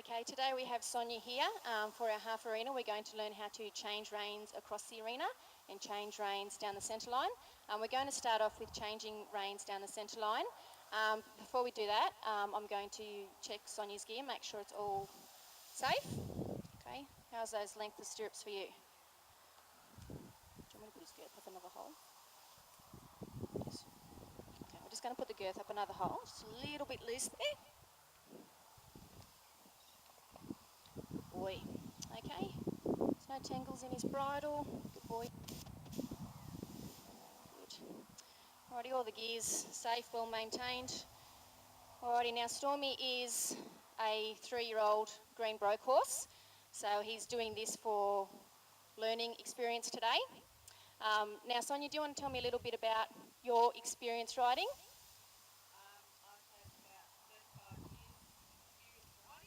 Okay, today we have Sonia here for our half arena. We're going to learn how to change reins across the arena and change reins down the centre line. We're going to start off with changing reins down the centre line. Before we do that, I'm going to check Sonia's gear, make sure it's all safe. Okay, how's those length of stirrups for you? Do you want me to put his girth up another hole? Yes. Okay, we're just going to put the girth up another hole, just a little bit loose there. Boy. Okay, there's no tangles in his bridle. Good boy. Good. Alrighty, all the gears safe, well maintained. Alrighty, now Stormy is a 3-year-old green broke horse, so he's doing this for learning experience today. Now Sonia, do you want to tell me a little bit about your experience riding? I've had about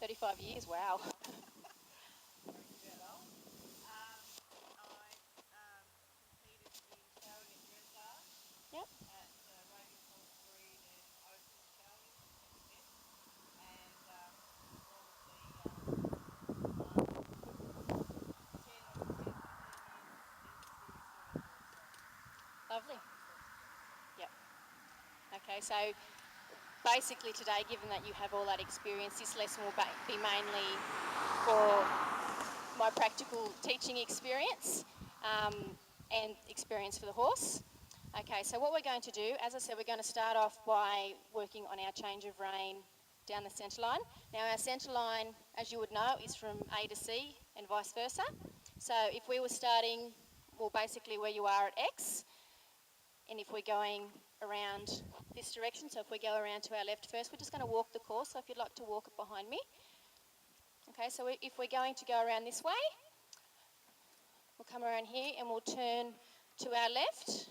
35 years, wow. very about old. I competed in showing and dressage Yep. at Radiant Horse Breed and Open Showing events, and all of the 10 or 10, 15 years experience doing horse riding. Lovely. Racing horses. Yep. Okay, so basically today, given that you have all that experience, this lesson will be mainly for my practical teaching experience and experience for the horse. Okay, so what we're going to do, as I said, we're going to start off by working on our change of rein down the centre line. Now our centre line, as you would know, is from A to C and vice versa. So if we were starting, well, basically where you are at X, and if we're going around this direction, so if we go around to our left first, we're just going to walk the course, so if you'd like to walk it behind me. Okay, so if we're going to go around this way, we'll come around here and we'll turn to our left.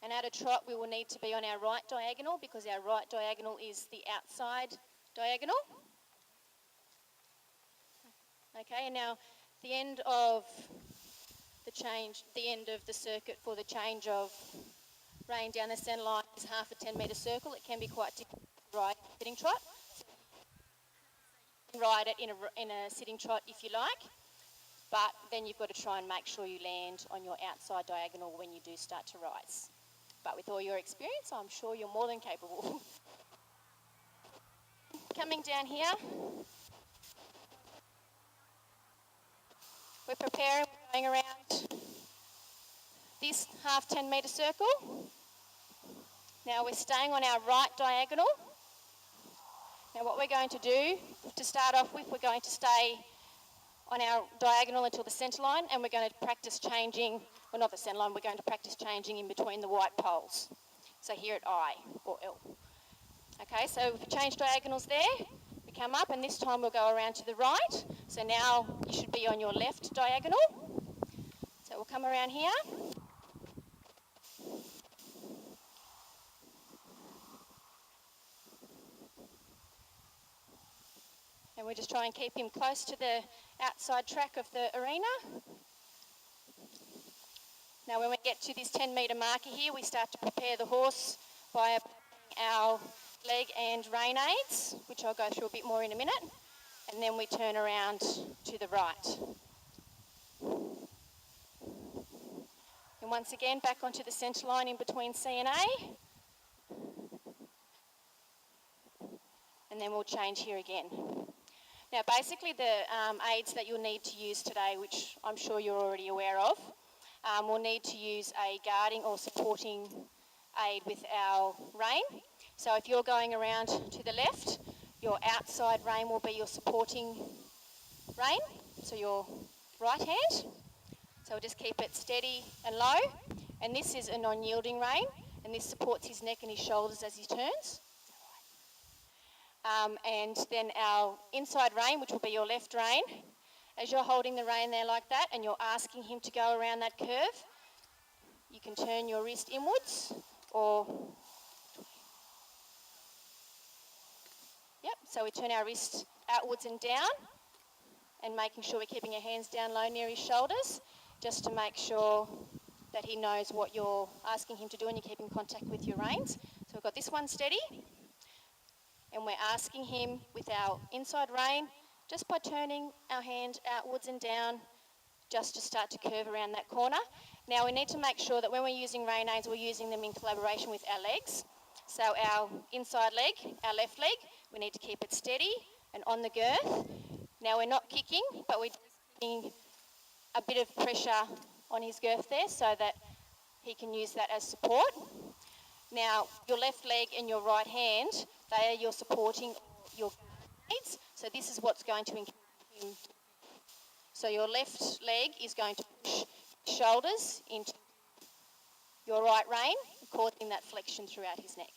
And at a trot, we will need to be on our right diagonal because our right diagonal is the outside diagonal. Okay, and now the end of the end of the circuit for the change of rein down the centre line is half a 10-metre circle. It can be quite difficult to ride sitting trot. You can ride it in a sitting trot if you like, but then you've got to try and make sure you land on your outside diagonal when you do start to rise. But with all your experience, I'm sure you're more than capable. Coming down here, we're preparing, we're going around this half 10-metre circle. Now we're staying on our right diagonal. Now what we're going to do, to start off with, we're going to stay on our diagonal until the centre line, and we're going to practice changing, well not the centre line, we're going to practice changing in between the white poles. So here at I, or L. Okay, so we've changed diagonals there, we come up and this time we'll go around to the right. So now you should be on your left diagonal. So we'll come around here. And we'll just try and keep him close to the outside track of the arena. Now when we get to this 10-metre marker here, we start to prepare the horse by applying our leg and rein aids, which I'll go through a bit more in a minute. And then we turn around to the right. And once again, back onto the centre line in between C and A. And then we'll change here again. Now basically the aids that you'll need to use today, which I'm sure you're already aware of, we'll need to use a guarding or supporting aid with our rein. So if you're going around to the left, your outside rein will be your supporting rein, so your right hand. So we'll just keep it steady and low. And this is a non-yielding rein, and this supports his neck and his shoulders as he turns. And then our inside rein, which will be your left rein, as you're holding the rein there like that and you're asking him to go around that curve, you can turn your wrist inwards or, yep, so we turn our wrist outwards and down and making sure we're keeping our hands down low near his shoulders just to make sure that he knows what you're asking him to do and you're keeping contact with your reins. So we've got this one steady. and we're asking him with our inside rein, just by turning our hand outwards and down, just to start to curve around that corner. Now we need to make sure that when we're using rein aids, we're using them in collaboration with our legs. So our inside leg, our left leg, we need to keep it steady and on the girth. Now we're not kicking, but we're putting a bit of pressure on his girth there so that he can use that as support. Now your left leg and your right hand, they are your supporting your aids. So this is what's going to encourage him. So your left leg is going to push shoulders into your right rein, causing that flexion throughout his neck.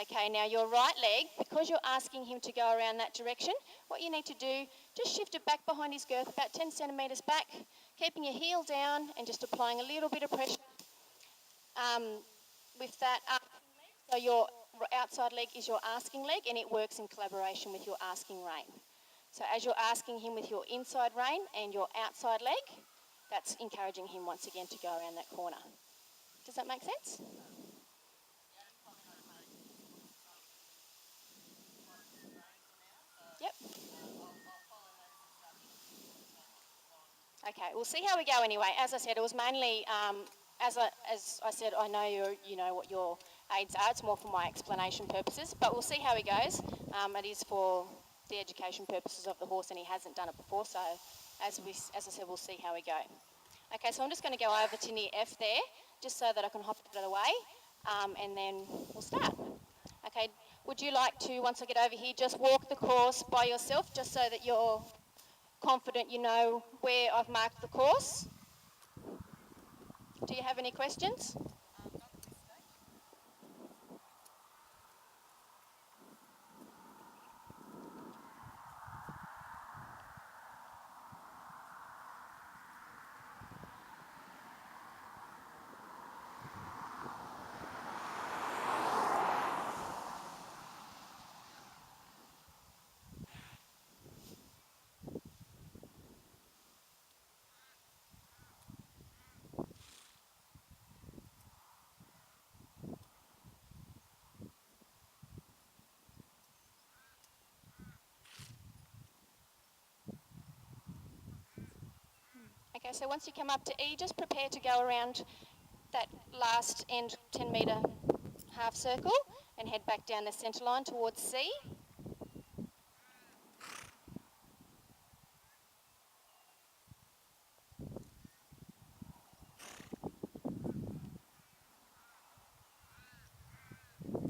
Okay, now your right leg, because you're asking him to go around that direction, what you need to do, just shift it back behind his girth, about 10 centimetres back, keeping your heel down and just applying a little bit of pressure with that asking leg. So your outside leg is your asking leg, and it works in collaboration with your asking rein. So as you're asking him with your inside rein and your outside leg, that's encouraging him once again to go around that corner. Does that make sense? Yep. Okay, we'll see how we go anyway. As I said, it was mainly, as I said, I know you know what your aids are. It's more for my explanation purposes, but we'll see how he goes. It is for the education purposes of the horse, and he hasn't done it before, so as I said, we'll see how we go. Okay, so I'm just going to go over to near F there, just so that I can hop out of the way, and then we'll start. Okay, would you like to, once I get over here, just walk the course by yourself, just so that you're confident you know where I've marked the course? Do you have any questions? Okay, so once you come up to E, just prepare to go around that last end 10 metre half circle and head back down the centre line towards C.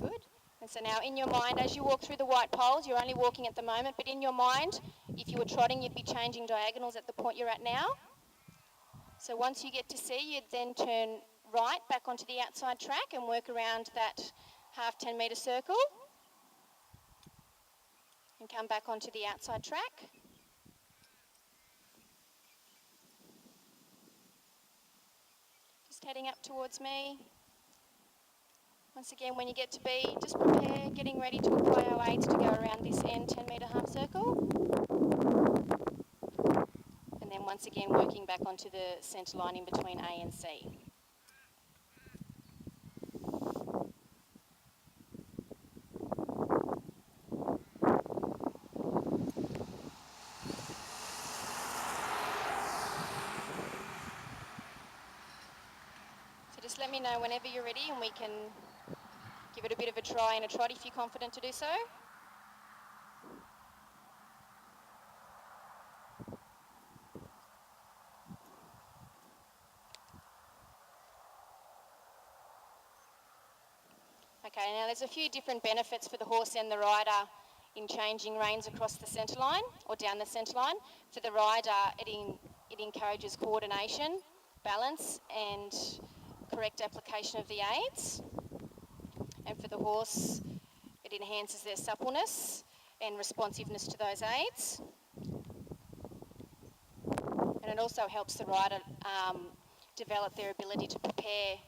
Good. And so now in your mind, as you walk through the white poles, you're only walking at the moment, but in your mind, if you were trotting, you'd be changing diagonals at the point you're at now. So once you get to C, you'd then turn right back onto the outside track and work around that half 10 metre circle and come back onto the outside track. Just heading up towards me. Once again, when you get to B, just prepare, getting ready to apply our aids to go around this end 10 metre half circle. And then once again, working back onto the centre line in between A and C. So just let me know whenever you're ready and we can give it a bit of a try and a trot if you're confident to do so. Okay, now there's a few different benefits for the horse and the rider in changing reins across the centre line or down the centre line. For the rider, it encourages coordination, balance and correct application of the aids. And for the horse, it enhances their suppleness and responsiveness to those aids. And it also helps the rider develop their ability to prepare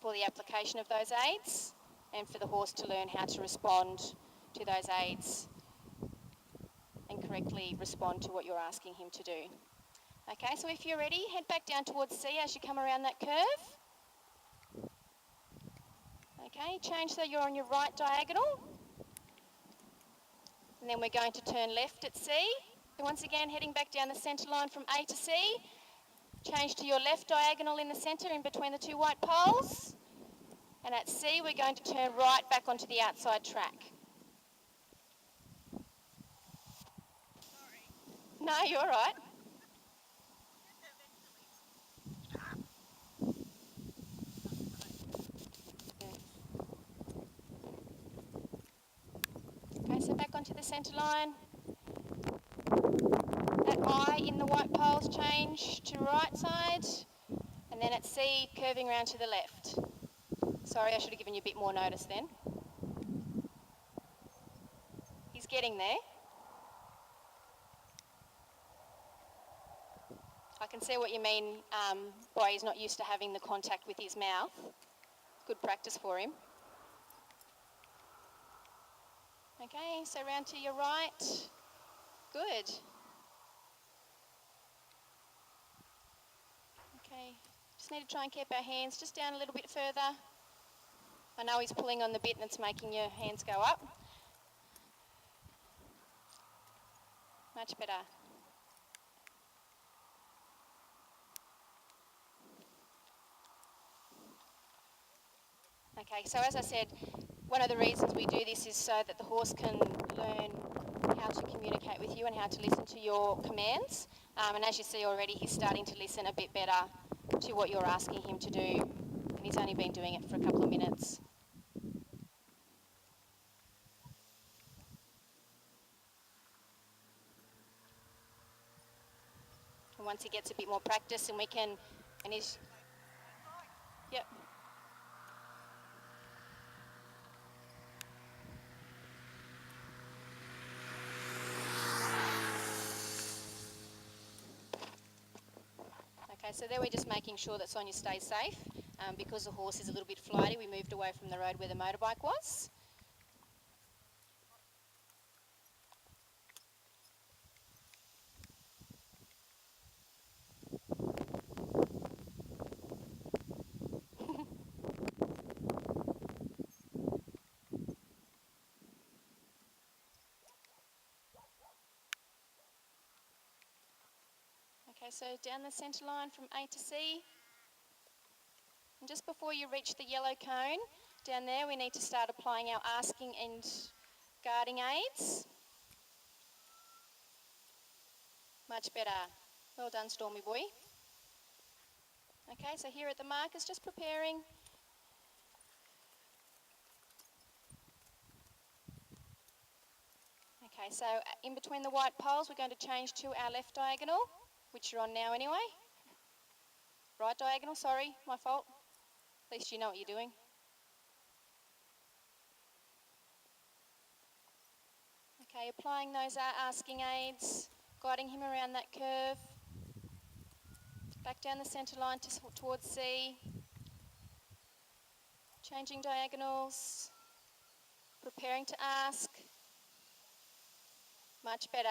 for the application of those aids and for the horse to learn how to respond to those aids and correctly respond to what you're asking him to do. Okay, so if you're ready, head back down towards C as you come around that curve. Okay, change so you're on your right diagonal. And then we're going to turn left at C. Once again, heading back down the centre line from A to C. Change to your left diagonal in the centre in between the two white poles. And at C, we're going to turn right back onto the outside track. No, you're all right. Okay, so back onto the centre line. At I in the white poles, change to right side. And then at C, curving around to the left. Sorry, I should have given you a bit more notice then. He's getting there. I can see what you mean why he's not used to having the contact with his mouth. Good practice for him. Okay, so round to your right. Good. Okay, just need to try and keep our hands just down a little bit further. I know he's pulling on the bit and it's making your hands go up. Much better. Okay, so as I said, one of the reasons we do this is so that the horse can learn how to communicate with you and how to listen to your commands. And as you see already, he's starting to listen a bit better to what you're asking him to do. And he's only been doing it for a couple of minutes. And once he gets a bit more practice and we can, and he's, yep. Okay, so there we're just making sure that Sonia stays safe. Because the horse is a little bit flighty, we moved away from the road where the motorbike was. Okay, so down the centre line from A to C. And just before you reach the yellow cone, down there we need to start applying our asking and guarding aids. Much better. Well done, Stormy boy. Okay, so here at the markers, just preparing. Okay, so in between the white poles, we're going to change to our left diagonal, which you're on now anyway. Right diagonal, sorry, my fault. At least you know what you're doing. Okay, applying those asking aids, guiding him around that curve. Back down the centre line towards C. Changing diagonals. Preparing to ask. Much better.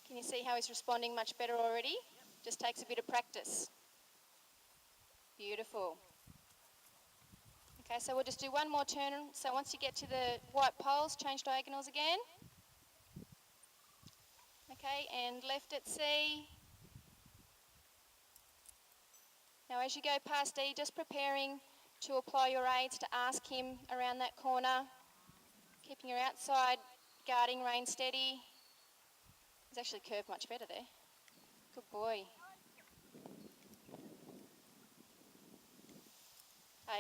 Can you see how he's responding much better already? Just takes a bit of practice. Beautiful. Okay, so we'll just do one more turn. So once you get to the white poles, change diagonals again. Okay, and left at C. Now as you go past D, just preparing to apply your aids to ask him around that corner. Keeping your outside guarding rein steady. He's actually curved much better there. Good boy.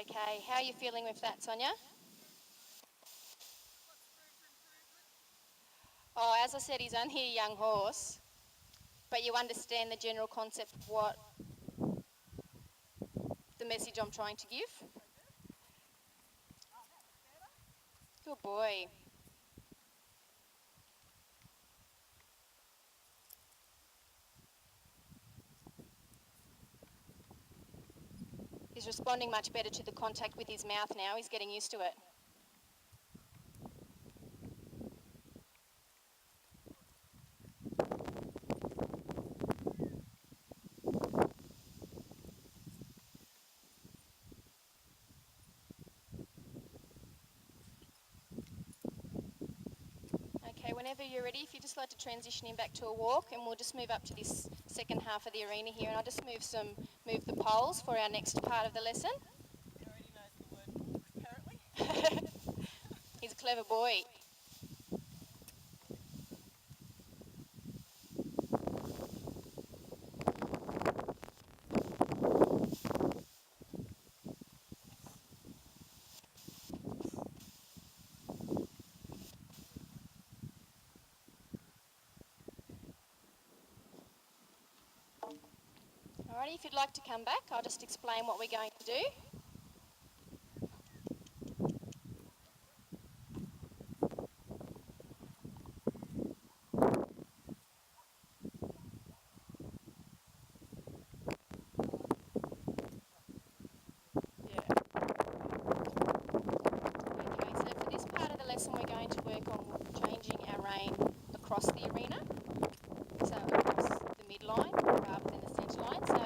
Okay, how are you feeling with that, Sonia? Oh, as I said, he's only a young horse, but you understand the general concept of what the message I'm trying to give. Good boy. He's responding much better to the contact with his mouth now. He's getting used to it. Okay, whenever you're ready, if you just like to transition in back to a walk, and we'll just move up to this second half of the arena here, and I'll just move the poles for our next part of the lesson. He already knows the word walk, apparently. He's a clever boy. Alrighty, if you'd like to come back, I'll just explain what we're going to do. Okay, so for this part of the lesson, we're going to work on changing our rein across the arena, so across the midline rather than the centre line. So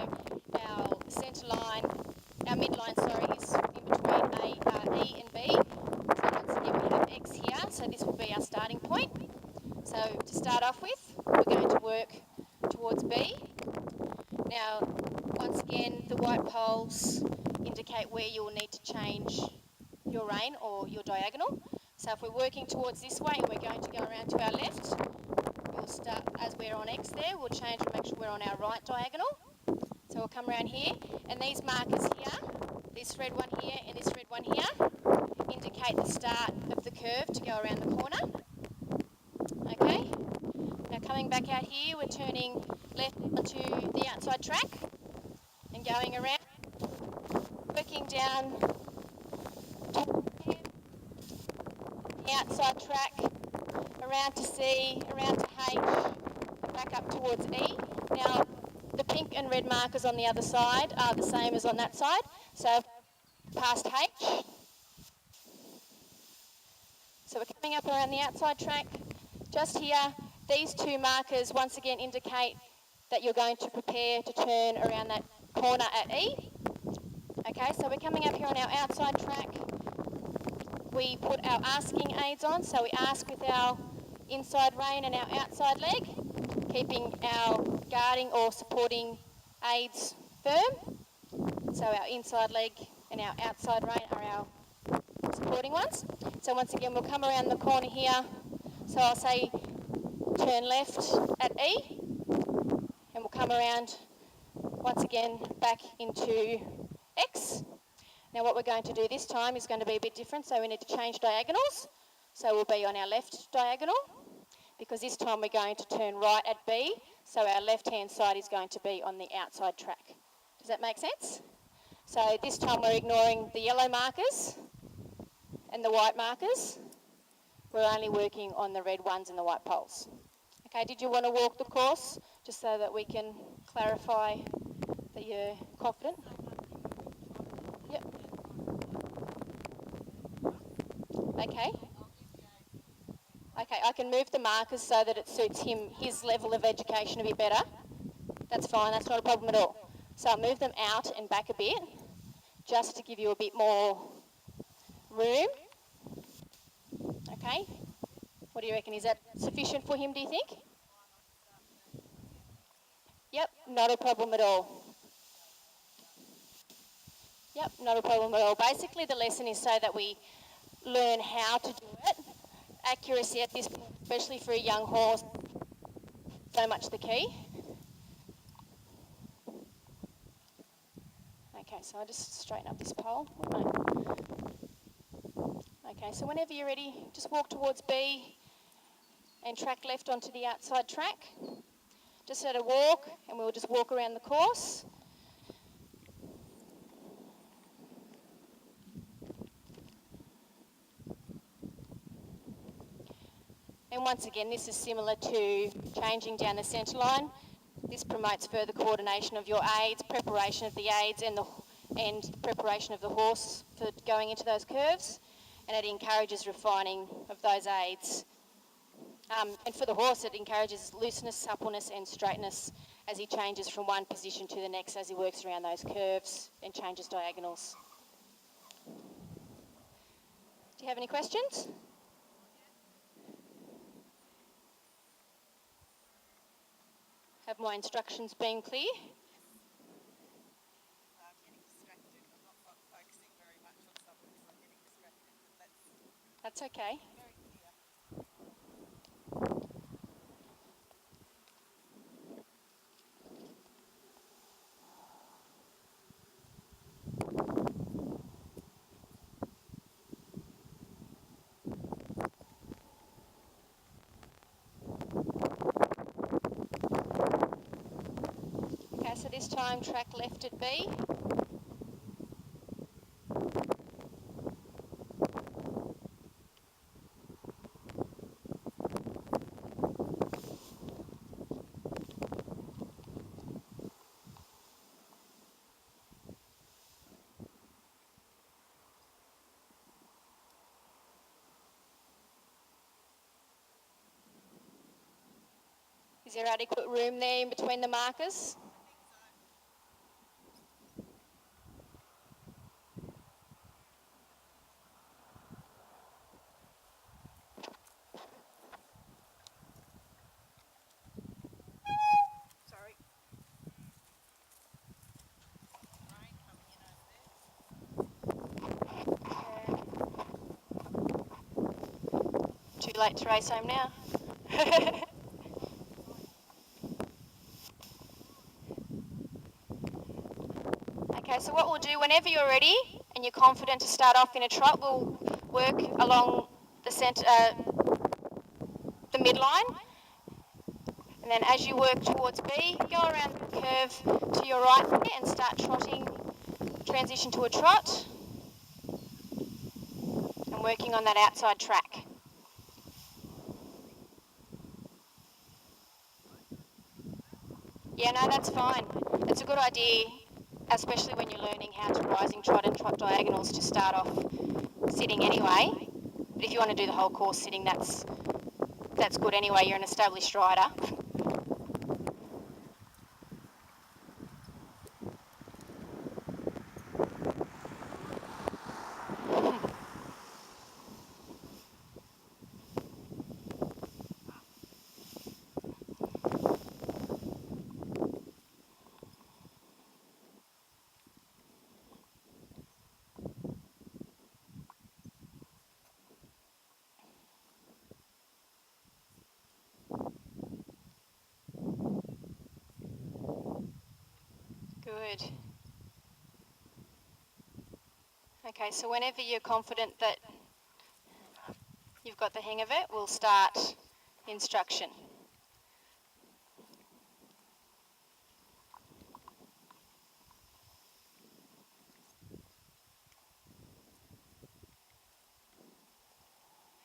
our midline, is in between E and B. So once again, we have X here, so this will be our starting point. So to start off with, we're going to work towards B. Now, once again, the white poles indicate where you'll need to change your rein or your diagonal. So if we're working towards this way and we're going to go around to our left, we'll start, as we're on X there, we'll change and make sure we're on our right diagonal. So we'll come around here, and these markers here, this red one here and this red one here, indicate the start of the curve to go around the corner. Okay, now coming back out here, we're turning left onto the outside track and going around, working down the outside track, around to C, around to H, and back up towards E. Now, the pink and red markers on the other side are the same as on that side. So, past H. So we're coming up around the outside track. Just here, these two markers once again indicate that you're going to prepare to turn around that corner at E. Okay, so we're coming up here on our outside track. We put our asking aids on, so we ask with our inside rein and our outside leg, keeping our guarding or supporting aids firm. So our inside leg and our outside rein are our supporting ones. So once again, we'll come around the corner here. So I'll say turn left at E, and we'll come around once again back into X. Now what we're going to do this time is going to be a bit different, so we need to change diagonals. So we'll be on our left diagonal, because this time we're going to turn right at B, so our left-hand side is going to be on the outside track. Does that make sense? So this time we're ignoring the yellow markers and the white markers. We're only working on the red ones and the white poles. Okay, did you want to walk the course, just so that we can clarify that you're confident? Yep. Okay. Okay, I can move the markers so that it suits his level of education a bit better. That's fine, that's not a problem at all. So I'll move them out and back a bit, just to give you a bit more room. Okay, what do you reckon? Is that sufficient for him, do you think? Yep, not a problem at all. Yep, not a problem at all. Basically, the lesson is so that we learn how to do it. Accuracy at this point, especially for a young horse, so much the key. Okay, so I'll just straighten up this pole. Okay, so whenever you're ready, just walk towards B and track left onto the outside track. Just at a walk, and we'll just walk around the course. And once again, this is similar to changing down the centre line. This promotes further coordination of your aids, preparation of the aids, and preparation of the horse for going into those curves. And it encourages refining of those aids. And for the horse, it encourages looseness, suppleness, and straightness as he changes from one position to the next as he works around those curves and changes diagonals. Do you have any questions? Have my instructions been clear? I'm getting distracted. I'm not focusing very much on some of this. I'm getting distracted, but That's okay. very clear. Okay, so this time track left at B. Is there adequate room there in between the markers? Sorry. Rain coming in over there. Too late to race home now. Okay, so what we'll do, whenever you're ready and you're confident to start off in a trot, we'll work along the centre, the midline. And then as you work towards B, go around the curve to your right there and start trotting, transition to a trot. And working on that outside track. Yeah, no, that's fine. It's a good idea, especially when you're learning how to rising trot and trot diagonals, to start off sitting anyway. But if you want to do the whole course sitting, that's good anyway. You're an established rider. Good. Okay, so whenever you're confident that you've got the hang of it, we'll start instruction.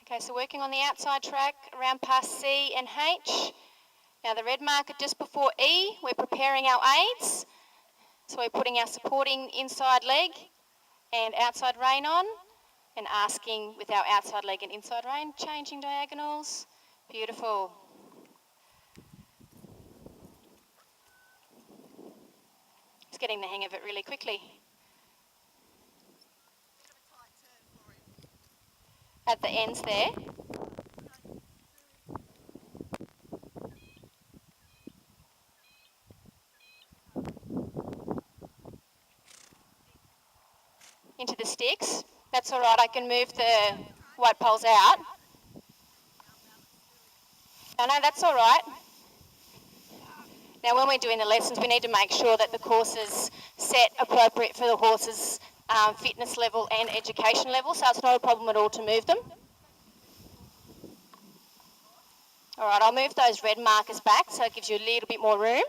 Okay, so working on the outside track around past C and H. Now the red marker just before E, we're preparing our aids. So we're putting our supporting inside leg and outside rein on and asking with our outside leg and inside rein, changing diagonals. Beautiful. Just getting the hang of it really quickly. Bit of a tight turn for him. At the ends there. Into the sticks. That's all right, I can move the white poles out. No, that's all right. Now when we're doing the lessons, we need to make sure that the course is set appropriate for the horse's fitness level and education level, so it's not a problem at all to move them. All right, I'll move those red markers back so it gives you a little bit more room.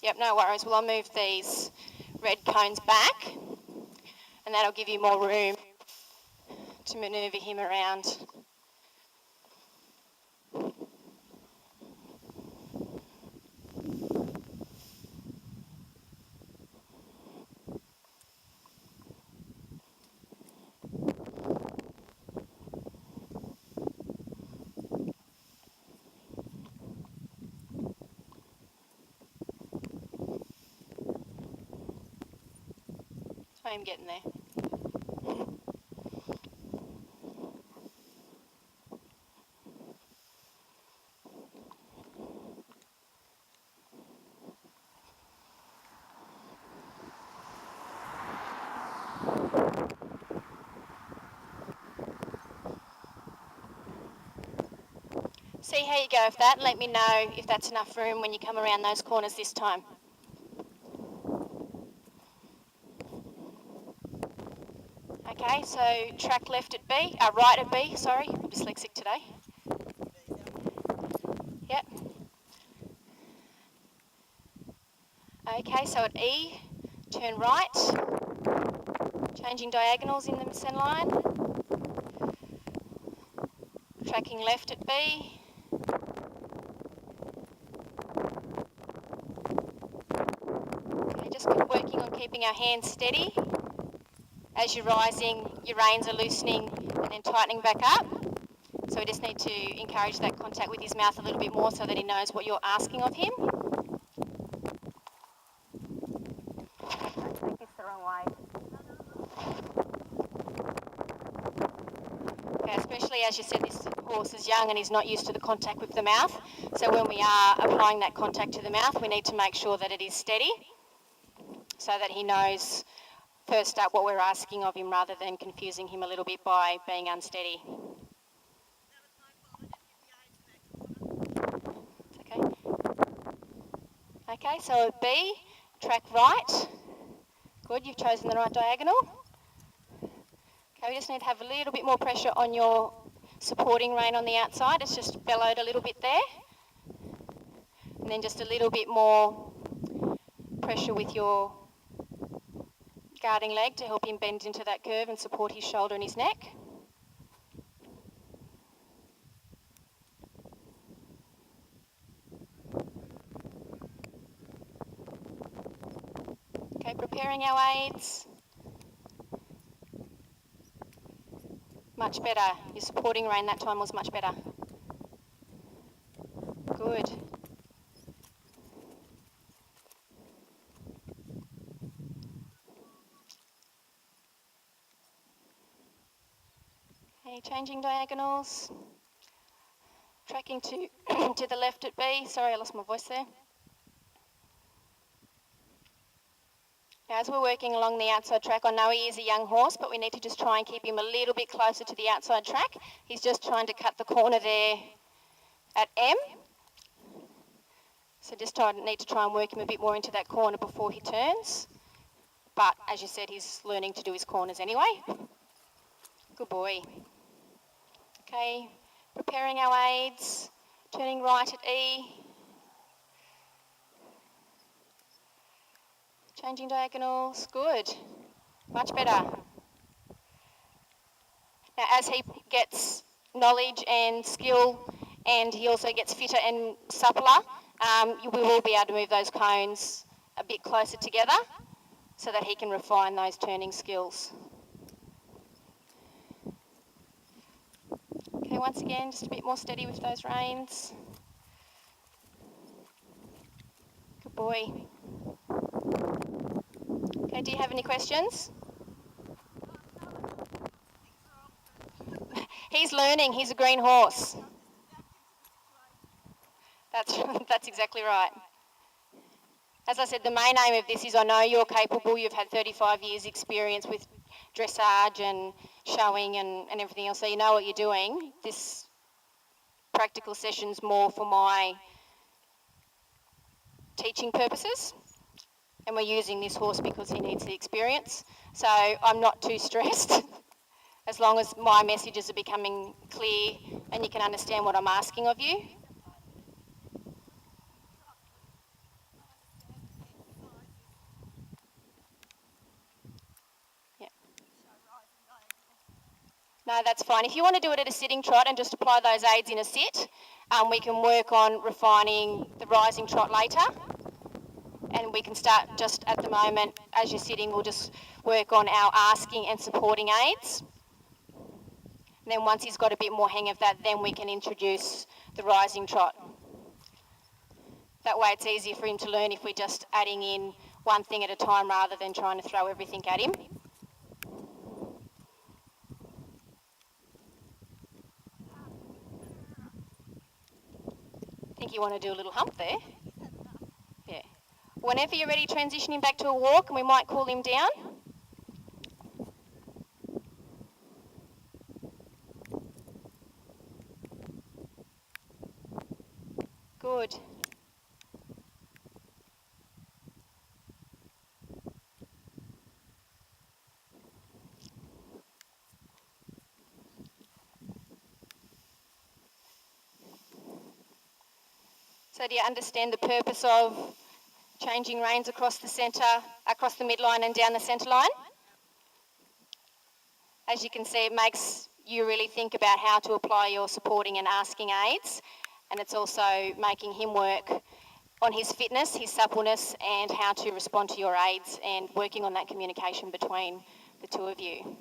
Yep, no worries. Well, I'll move these red cones back and that'll give you more room to manoeuvre him around. I'm getting there. See how you go with that and let me know if that's enough room when you come around those corners this time. Okay, so track left at B, right at B, sorry, I'm dyslexic today. Yep. Okay, so at E, turn right, changing diagonals in the centre line. Tracking left at B. Okay, just keep working on keeping our hands steady. As you're rising, your reins are loosening and then tightening back up. So we just need to encourage that contact with his mouth a little bit more so that he knows what you're asking of him. Don't take this the wrong way. Okay, especially as you said, this horse is young and he's not used to the contact with the mouth. So when we are applying that contact to the mouth, we need to make sure that it is steady so that he knows first up what we're asking of him rather than confusing him a little bit by being unsteady. It's okay. Okay, so at B, track right. Good, you've chosen the right diagonal. Okay, we just need to have a little bit more pressure on your supporting rein on the outside. It's just bellowed a little bit there. And then just a little bit more pressure with your guarding leg to help him bend into that curve and support his shoulder and his neck. Okay, preparing our aids. Much better. Your supporting rein that time was much better. Good. Okay, changing diagonals. Tracking to, to the left at B. Sorry, I lost my voice there. As we're working along the outside track, I know he is a young horse, but we need to just try and keep him a little bit closer to the outside track. He's just trying to cut the corner there at M. So just need to try and work him a bit more into that corner before he turns. But as you said, he's learning to do his corners anyway. Good boy. Okay, preparing our aids, turning right at E. Changing diagonals, good. Much better. Now as he gets knowledge and skill and he also gets fitter and suppler, we will be able to move those cones a bit closer together so that he can refine those turning skills. Okay, once again, just a bit more steady with those reins. Good boy. Okay, do you have any questions? He's learning, he's a green horse. That's exactly right. As I said, the main aim of this is I know you're capable, you've had 35 years experience with dressage and showing and everything else, so you know what you're doing. This practical session's more for my teaching purposes, and we're using this horse because he needs the experience. So I'm not too stressed as long as my messages are becoming clear and you can understand what I'm asking of you. No, that's fine. If you want to do it at a sitting trot and just apply those aids in a sit, we can work on refining the rising trot later. And we can start just at the moment, as you're sitting, we'll just work on our asking and supporting aids. And then once he's got a bit more hang of that, then we can introduce the rising trot. That way it's easier for him to learn if we're just adding in one thing at a time rather than trying to throw everything at him. I think you want to do a little hump there. Yeah. Whenever you're ready, transition him back to a walk and we might cool him down. Good. So do you understand the purpose of changing reins across the centre, across the midline and down the centre line? As you can see, it makes you really think about how to apply your supporting and asking aids, and it's also making him work on his fitness, his suppleness, and how to respond to your aids, and working on that communication between the two of you.